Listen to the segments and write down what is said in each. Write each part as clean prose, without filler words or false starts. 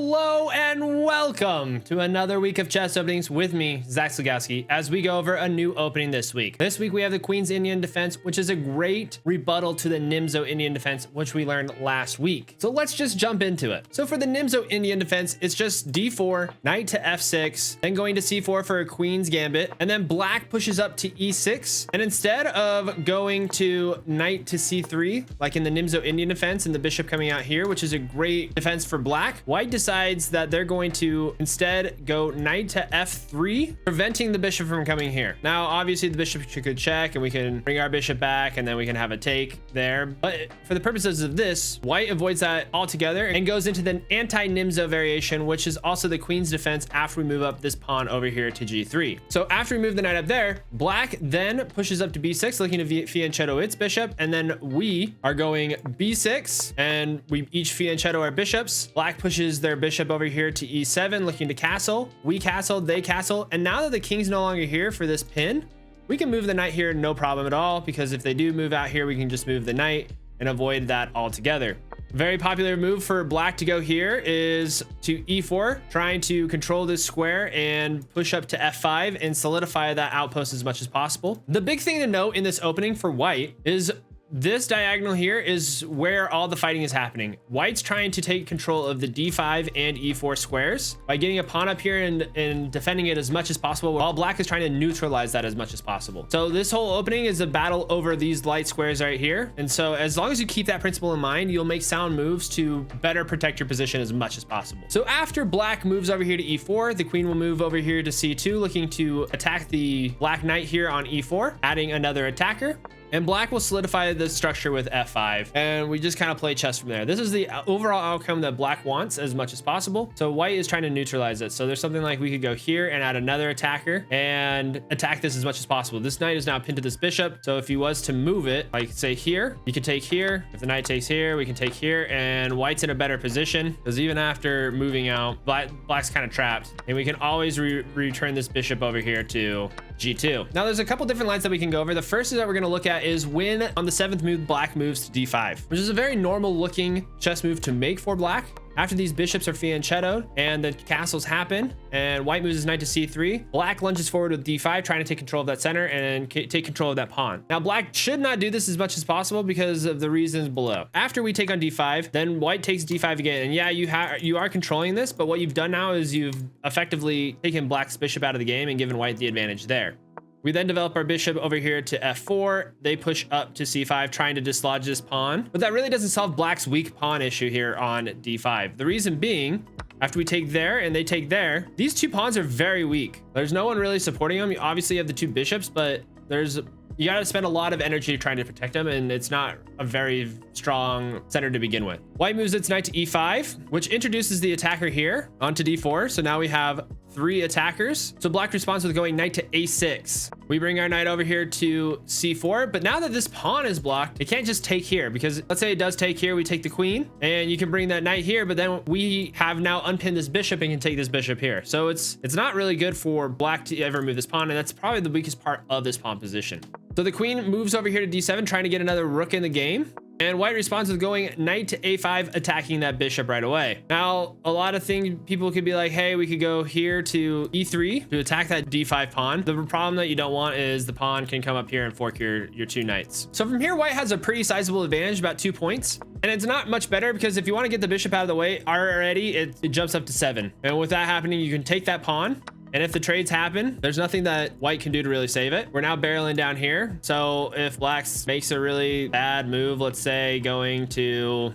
Hello and welcome to another week of chess openings with me, Zach Slugowski, as we go over a new opening this week. This week we have the Queen's Indian Defense, which is a great rebuttal to the Nimzo Indian Defense, which we learned last week. So let's just jump into it. So for the Nimzo Indian Defense, it's just d4, knight to f6, then going to c4 for a Queen's Gambit, and then black pushes up to e6. And instead of going to knight to c3, like in the Nimzo Indian Defense and the bishop coming out here, which is a great defense for black, white decides that they're going to instead go knight to f3, preventing the bishop from coming here. Now, obviously the bishop could check and we can bring our bishop back and then we can have a take there. But for the purposes of this, white avoids that altogether and goes into the anti-Nimzo variation, which is also the Queen's defense after we move up this pawn over here to g3. So after we move the knight up there, black then pushes up to b6, looking to fianchetto its bishop. And then we are going b6 and we each fianchetto our bishops. Black pushes their bishop over here to e7, looking to castle. We castle, they castle. And now that the king's no longer here for this pin, we can move the knight here, no problem at all, because if they do move out here, we can just move the knight and avoid that altogether. Very popular move for black to go here is to e4, trying to control this square and push up to f5 and solidify that outpost as much as possible. The big thing to note in this opening for white is this diagonal here is where all the fighting is happening. White's trying to take control of the d5 and e4 squares by getting a pawn up here and defending it as much as possible, while black is trying to neutralize that as much as possible. So this whole opening is a battle over these light squares right here. And so as long as you keep that principle in mind, you'll make sound moves to better protect your position as much as possible. So after black moves over here to e4, the queen will move over here to c2, looking to attack the black knight here on e4, adding another attacker. And black will solidify the structure with f5, and we just kind of play chess from there. This is the overall outcome that black wants as much as possible. So white is trying to neutralize it. So there's something like we could go here and add another attacker and attack this as much as possible. This knight is now pinned to this bishop. So if he was to move it, like say here, you could take here. If the knight takes here, we can take here, and white's in a better position because even after moving out, black's kind of trapped, and we can always return this bishop over here to g2. Now there's a couple different lines that we can go over. The first is that we're going to look at is when on the 7th move black moves to d5, which is a very normal looking chess move to make for black. After these bishops are fianchettoed and the castles happen and white moves his knight to c3, black lunges forward with d5, trying to take control of that center and take control of that pawn. Now black should not do this as much as possible because of the reasons below. After we take on d5, then white takes d5 again, and yeah, you are controlling this, but what you've done now is you've effectively taken black's bishop out of the game and given white the advantage there. We then develop our bishop over here to f4. They push up to c5, trying to dislodge this pawn. But that really doesn't solve black's weak pawn issue here on d5. The reason being, after we take there and they take there, these two pawns are very weak. There's no one really supporting them. You obviously have the two bishops, but you got to spend a lot of energy trying to protect them, and it's not a very strong center to begin with. White moves its knight to e5, which introduces the attacker here onto d4. So now we have 3 attackers. So black responds with going knight to a6. We bring our knight over here to c4, but now that this pawn is blocked, it can't just take here, because let's say it does take here, we take the queen, and you can bring that knight here, but then we have now unpinned this bishop and can take this bishop here. So it's not really good for black to ever move this pawn, and that's probably the weakest part of this pawn position. So the queen moves over here to d7, trying to get another rook in the game. And white responds with going knight to a5, attacking that bishop right away. Now, a lot of things, people could be like, hey, we could go here to e3 to attack that d5 pawn. The problem that you don't want is the pawn can come up here and fork your 2 knights. So from here, white has a pretty sizable advantage, about 2 points. And it's not much better because if you want to get the bishop out of the way already, it jumps up to 7. And with that happening, you can take that pawn. And if the trades happen, there's nothing that white can do to really save it. We're now barreling down here. So if black makes a really bad move, let's say going to,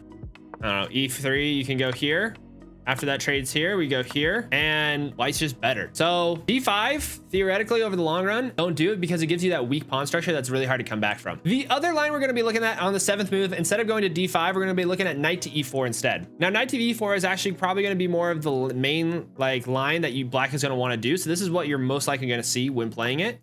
I don't know, e3, you can go here. After that trades here, we go here, and white's just better. So d5, theoretically over the long run, don't do it because it gives you that weak pawn structure that's really hard to come back from. The other line we're going to be looking at on the 7th move, instead of going to d5, we're going to be looking at knight to e4 instead. Now, knight to e4 is actually probably going to be more of the main line that black is going to want to do. So this is what you're most likely going to see when playing it.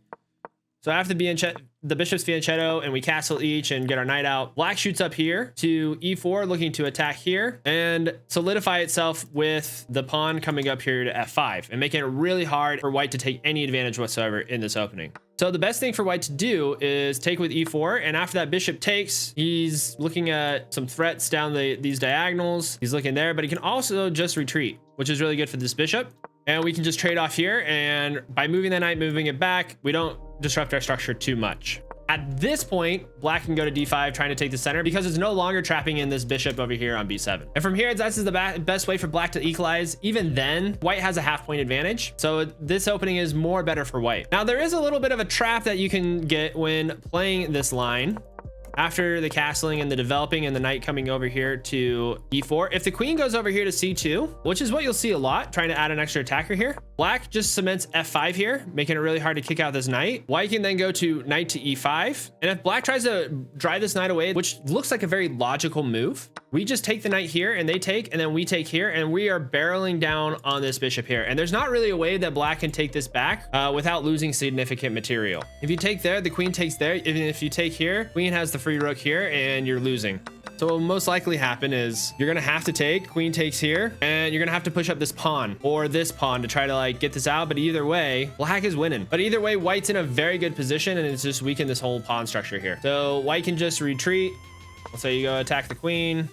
So after the bishop's fianchetto and we castle each and get our knight out, black shoots up here to e4, looking to attack here and solidify itself with the pawn coming up here to f5 and making it really hard for white to take any advantage whatsoever in this opening. So the best thing for white to do is take with e4, and after that bishop takes, he's looking at some threats down these diagonals. He's looking there, but he can also just retreat, which is really good for this bishop. And we can just trade off here. And by moving the knight, moving it back, we don't disrupt our structure too much. At this point, black can go to d5, trying to take the center because it's no longer trapping in this bishop over here on b7. And from here, this is the best way for black to equalize. Even then, white has a half-point advantage. So this opening is more better for white. Now, there is a little bit of a trap that you can get when playing this line. After the castling and the developing and the knight coming over here to e4, if the queen goes over here to c2, which is what you'll see a lot, trying to add an extra attacker here, black just cements f5 here, making it really hard to kick out this knight. White can then go to knight to e5. And if black tries to drive this knight away, which looks like a very logical move, we just take the knight here and they take, and then we take here, and we are barreling down on this bishop here. And there's not really a way that black can take this back without losing significant material. If you take there, the queen takes there. Even if you take here, queen has the free rook here and you're losing. So what will most likely happen is you're gonna have to take, queen takes here, and you're gonna have to push up this pawn or this pawn to try to like get this out. But either way, black is winning. But either way, white's in a very good position and it's just weakened this whole pawn structure here. So white can just retreat. Let's say you go attack the queen.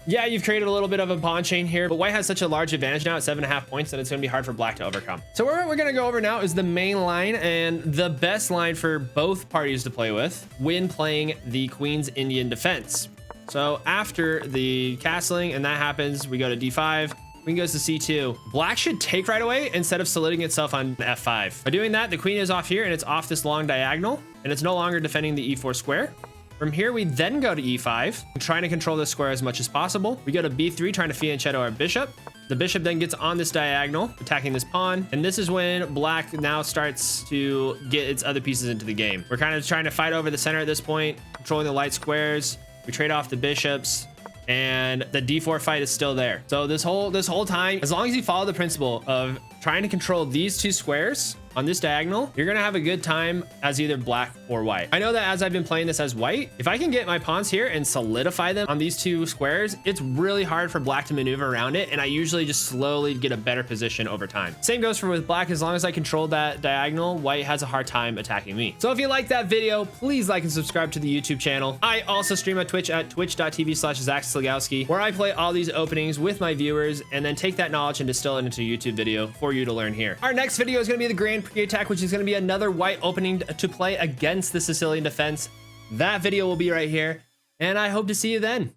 Yeah, you've created a little bit of a pawn chain here, but white has such a large advantage now at 7.5 points that it's going to be hard for black to overcome. So what we're going to go over now is the main line and the best line for both parties to play with when playing the Queen's Indian Defense. So after the castling and that happens, we go to d5. Queen goes to c2. Black should take right away instead of solidifying itself on f5. By doing that, the queen is off here and it's off this long diagonal, and it's no longer defending the e4 square. From here, we then go to e5, trying to control this square as much as possible. We go to b3, trying to fianchetto our bishop. The bishop then gets on this diagonal, attacking this pawn. And this is when black now starts to get its other pieces into the game. We're kind of trying to fight over the center at this point, controlling the light squares. We trade off the bishops, and the d4 fight is still there. So this whole time, as long as you follow the principle of trying to control these two squares on this diagonal, you're gonna have a good time as either black or white. I know that as I've been playing this as white, if I can get my pawns here and solidify them on these two squares, it's really hard for black to maneuver around it, and I usually just slowly get a better position over time. Same goes for with black. As long as I control that diagonal, white has a hard time attacking me. So if you like that video, please like and subscribe to the YouTube channel. I also stream at Twitch at twitch.tv/ZachSlegowski, where I play all these openings with my viewers and then take that knowledge and distill it into a YouTube video for you to learn here. Our next video is going to be the Grand Prix attack, which is going to be another white opening to play against the Sicilian defense. That video will be right here, and I hope to see you then.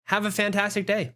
Have a fantastic day.